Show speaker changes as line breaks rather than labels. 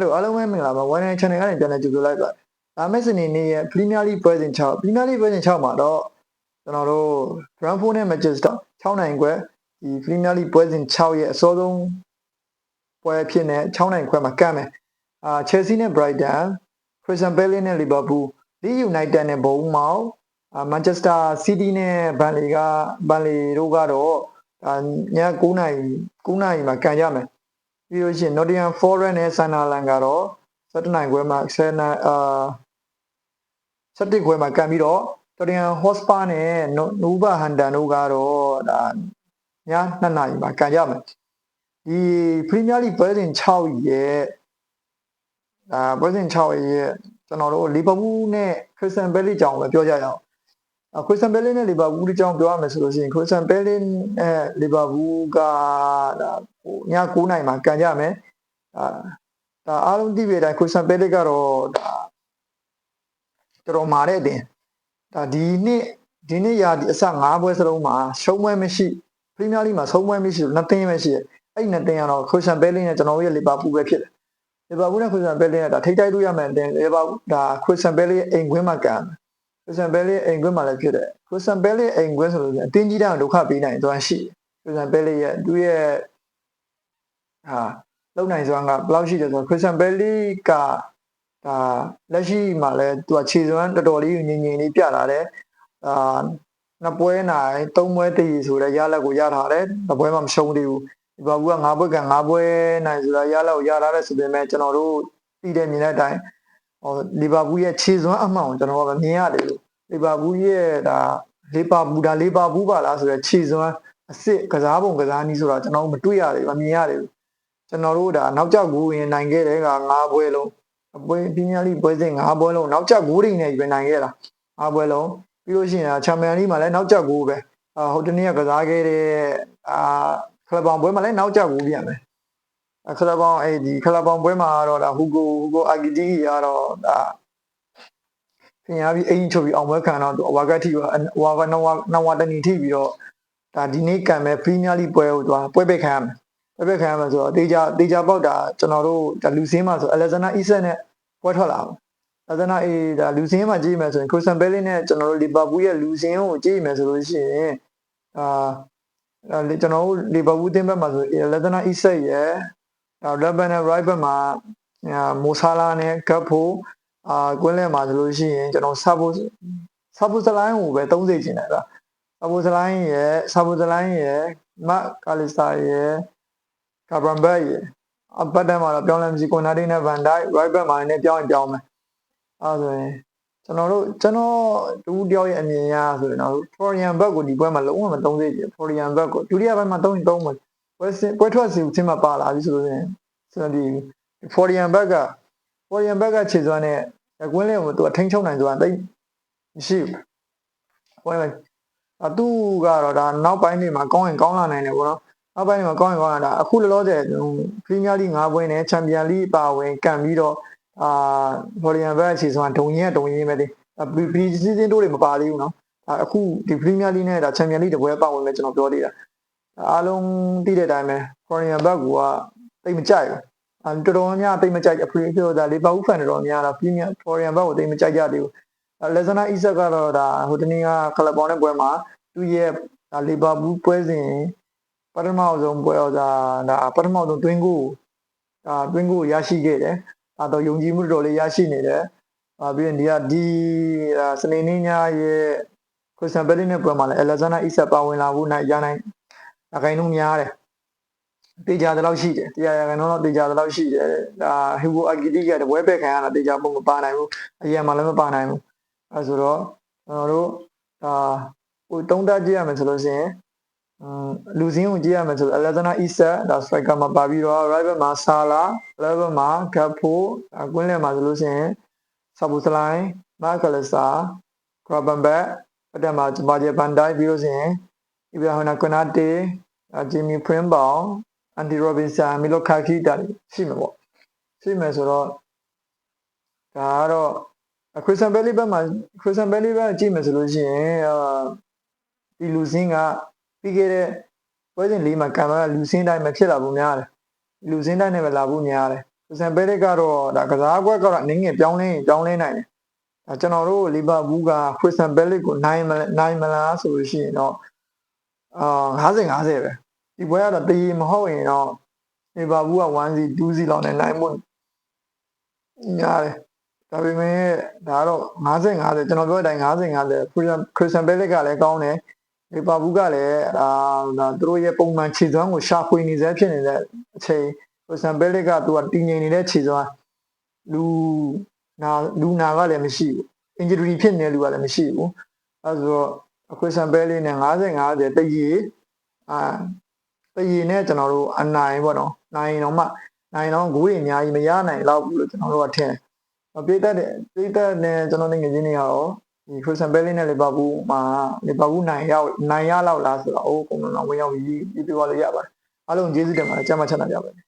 Hello, hello, my love. When I channel and channel to like that. I'm missing in Premier League present child. Premier League present child, my dog. Grand phone and matches. China and where the Premier League present child yet. So don't boy piano. China and where my game. Chelsea and Brighton. Christian Bale and Liverpool. The United and Bournemouth. Manchester City and Burnley Rogado. And yeah, Kuna, my Kanyame. ပြီးလို့ရှိရင် Nottingham Forest နဲ့ Sunderland ကတော့17နိုင်ခွဲမှာ17ခွဲမှာကန်ပြီးတော့ Nottingham Hotspur နဲ့ Wolverhampton တို့ကတော့ဒါည2နာရီမှာကန်ကြမယ်ဒီ Premier League ပွဲစဉ်6ရဲ့ပွဲစဉ်6ရဲ့ကျွန်တော်တို့ Liverpool နဲ့ Crystal Palace အကြောင်းပဲပြောကြရအောင်Crystal Palace နဲ့ Liverpool အကြောင်းပြောရမယ်ဆိုလို့ရှိရင် Crystal Palace နဲ့ Liverpool ကဒါဟိုည9နာရီမှာကန်ကြမယ်ဒါအားလုံးသိပြီအတိုင်း Crystal Palace ကတော့ဒါတော်မာတဲ့အတင်ဒါဒီနေ့ရာဒီအစ9ပွဲစလုံးမှာရှုံးပွဲမရှိ Premier League မှာဆုံးပွဲမရှိလို့2သင်းပဲရှိတယ်အဲ့ဒီ2သင်းကတော့ Crystal Palace နဲ့ကျွန်တော်တို့ရဲ့ Liverpool ပဲဖြစ်တယ် Liverpool နဲ့ Crystal Palace နဲ့ဒါထိပ်တိုက်လို့ရမယ်အတင် Liverpool ဒါ Crystal Palace အိမ်ခွင်းမှာကန်Crystal Palace အိမ်ခွင်းမှာလည်းဖြစ်တယ် Crystal Palace အိမ်ခွင်းဆိုလို့အတင်းကြီးတောင်ဒုက္ခပေးနိုင်သွားရှိ Crystal Palace ရဲ့သူရဲ့လုံနိုင်စွမ်းကဘယ်လောက်ရှိတယ်ဆိုတော့ Crystal Palace ကဒါလက်ရှိမှာလဲသူကခြေစွမ်းတော်တော်လေးငြိမ်လေးပြလာတယ်နှစ်ပွဲနိုင်3ပွဲတည်ဆိုတော့ရလက်ကိုရထားတယ်တစ်ပွဲမှမရှုံးသေးဘူးဒီဘာဘူးက9ပွဲက9ပွဲနိုင်ဆိုတော့ရလက်ကိုရထားတယ်ဆိုပေမဲ့ကျွန်တော်တို့သိတဲ့မြင်တဲ့အတိုင်းလီဗာပူးရဲ့ခြေစွမ်းအမှန်ကိုကျွန်တော်ကမြင်ရတယ်လို့လီဗာပူးရဲ့ဒါလီဗာပူးပါလားဆိုတော့ခြေစွမ်းအစ်စ်ကစားပုံကစားနည်းဆိုတာကျွန်တော်မတွေ့ရတယ်မမြင်ရတယ်ကျွန်တော်တို့ဒါနောက်ကျကူဝင်နိုင်ခဲ့တဲ့က9ပွဲလုံးပွဲ Premier League ပွဲစဉ်9ပွဲလုံးနောက်ကျကူတွေနဲ့ပြင်နိုင်ခဲ့တာ9ပွဲလုံးပြီးလို့ရှိရင် Champions League မှာလည်းနောက်ကျကူပဲဟိုတနေ့ကစားခဲ့တဲ့ခလဘောင်ပွဲမှာလည်းနောက်ကျကူပြန်မယ်ခလဘောင်ဒီခလဘောင်ပွဲမှာတော့ဒါဟူဂိုအာဂီတီကတော့ဒါခင်ဗျားပြီးအရင်ချုပ်ပြီးအောင်ပွဲခံတော့ဝါကတိဝါကနဝတနီထိပြီးတော့ဒါဒီနေ့ကံမဲ့ Premier League ပွဲကိုသွားပွဲပိတ်ခံရမယ်ပွဲပိတ်ခံရမယ်ဆိုတော့တေချာပေါက်တာကျွန်တော်တို့ဒါလူစင်းမှာဆို Alexander Isak နဲ့ပွဲထွက်လာAlexander ဒါလူစင်းမှာကြည့်မယ်ဆိုရင် Crystal Palace နဲ့ကျွန်တော်တို့ Liverpool ရဲ့လူစင်းကိုကြည့်မယ်ဆိုလို့ရှိရင်ကျွန်တော်တို့ Liverpool တင်းဘက်မှာဆို Alexander Isak ရဲ့Left back နဲ့ right back မှာမိုဆာလာနဲ့ဂတ်ဖိုကွင်းလယ်မှာဆိုလို့ရှိရင်ကျွန်တော်ဆာဘူဇလိုင်းကိုပဲ30ကျင်တယ်ဗျဆာဘူဇလိုင်းရဲ့မတ်ကာလီစတာရဲ့ကာဗန်ဘက်ရဲ့အပတ်တန်းမှာတော့ပြောင်းလဲမရှိကိုနာတီနဲ့ဗန်ဒိုက် right back မှာလည်းပြောင်းမယ်အဲဆိုရင်ကျွန်တော်တူတယောက်ရဲ့အမြင်အရဆိုရင်တော့ Florian Wirtz ကိုဒီပွဲမှာလုံးဝမသုံးသေးဘူး Florian Wirtz ကိုဒုတိယပိုင်းမှာ3မယ်ပွဲထွက်စီချင်းမှာပါလာပြီဆိုလို့ဆိုရင်ဒီ Florian Wirtz ကခြေစွမ်းနဲ့ကွင်းလင်းကိုသူအထိန်းချုပ်နိုင်စွမ်းတိတ်မရှိဘူးပွဲသူကတော့ဒါနောက်ပိုင်းတွေမှာကောင်းရင်ကောင်းလာနိုင်တယ်ပေါ့နော်နောက်ပိုင်းမှာကောင်းရင်ကောင်းလာတာအခုလောလောဆယ် Premier League 5ပွဲနဲ့ Champions League ပါဝင်ကန်ပြီးတော့Florian Wirtz ခြေစွမ်းဒုံရင်းပဲဒီseason တို့တွေမပါသေးဘူးနော်အခုဒီ Premier League နဲ့ဒါ Champions League တပွဲပါဝင်မယ်ကျွန်တော်ပြောသေးတာအားလုံးသိတဲ့အတိုင်းပဲ Florian Wirtz ကတိတ်မကြိုက်ဘူးတော်တော်များတိတ်မကြိုက်အဖေပြောတာလေပါဦးဖန်တော်တော်များတာ Premier Florian Wirtz ကိုတိတ်မကြိုက်ကြသေးဘူးAlexander Isak ကတော့ဒါဟိုတနေ့ကကလပ်ပေါင်းတဲ့ပွဲမှာသူ့ရဲ့လီဗာပူးပွဲစဉ်ပထမဆုံးပွဲဒါပထမဆုံးတွင်းကိုရရှိခဲ့တယ်တော့ယုံကြည်မှုတော်လေးရရှိနေတယ်ပြီးရင်ဒီစနေနေ့ညရဲ့ Crystal Palace နဲ့ပွဲမှာလည်း Alexander Isak ပါဝင်လာဖို့ရနိုင်အခိုင်အမာများတယ်တေချာတဲ့လောက်ရှိတယ်တရားရကန်တော့တေချာတဲ့လောက်ရှိတယ်ဒါဟီဂိုအာဂီတီကတပွဲပဲခံရတာတေချာပုံမပါနိုင်ဘူးအရင်မှလည်းမပါနိုင်ဘူးအဲဆိုတော့ကျွန်တော်တို့ဟိုတုံးတက်ကြည့်ရမယ်ဆိုလို့ရှိရင်လူစင်းကိုကြည့်ရမယ်ဆို Alexander Isak ဒါ striker မှာပါပြီးတော့ right back မှာ Salah left back မှာ Gakpo ကွင်းလယ်မှာဆိုလို့ရှိရင်ဆာဘူစလိုင်းမာကလစာ Gravenberch အတက်မှာဘာဂျီဗန်ဒိုက်ပြီးလို့ရှိရင် Ibrahima Konate ဂျီမီဖရင်ဘောင်အန်ဒီရောဘင်ဆန်မီလိုကာကီတာရှိမှာပေါ့ရှိမယ်ဆိုတော့ဒါကတော့ Crystal Palace ဘက်မှာ Crystal Palace ဘက်ကြည့်မယ်ဆိုလို့ရှိရင်ဒီလူစင်းကပြီးခဲ့တဲ့ပွဲစဉ်လေးမှာကံမလူစင်းတိုင်းမှာဖြစ်လာဖို့များတယ်လူစင်းတိုင်းနဲ့ပဲလာဖို့များတယ် ဆန်ဘဲလစ်ကတော့ဒါကစားကွက်ကတော့နင်းငယ်ပြောင်းလဲနိုင်တယ်ဒါကျွန်တော်တို့လီဗာပူးကခရစ်စတန်ဘဲလစ်ကိုနိုင်မလားဆိုလို့ရှိရင်တော့50-50ပဲဒီပွဲကတော့တည်မဟုတ်ရင်တော့လီဗာပူးက1-0 2-0လောက်နဲ့နိုင်ဖို့ညားတယ်ဒါပေမဲ့ဒါတော့50-50ကျွန်တော်ပြောတဲ့အတိုင်း50-50ခရစ်စတန်ဘဲလစ်ကလည်းကောင်းတယ်လီဗာပူးကလည်းဒါသူတို့ရဲ့ပုံမှန်ခြေစွမ်းကိုရှာဖွေနေစေဖြစ်နေတဲ့အချိန်ခရစ်စတန်ဘဲလစ်ကသူကတည်ငြိမ်နေတဲ့ခြေစွမ်းလူနာကလည်းမရှိဘူး injury ဖြစ်နေတဲ့လူကလည်းမရှိဘူးအဲဆိုတော့ခရစ်စတန်ဘဲလစ်နဲ့50-50တည်နဲ့ကျွန်တော်တို့အနိုင်ပေါ့နော်နိုင်တော့မှနိုင်တော့ဂိုးတွေအများကြီးမရနိုင်တော့ဘူးလို့ကျွန်တော်တို့ကထင်ပြည်သက်နဲ့ကျွန်တော်ငယ်ချင်းတွေကတော့ဒီခရစ်စတန်ဘဲလစ်နဲ့လီဗာပူးမှာလီဗာပူးနိုင်ရလောက်လားဆိုတော့အိုးကုန်လုံးဝင်ရောက်ပြီးပြောလို့ရပါတယ်အားလုံးကျေးဇူးတင်ပါတယ်ကြမ်းမှချမ်းသာကြပါစေ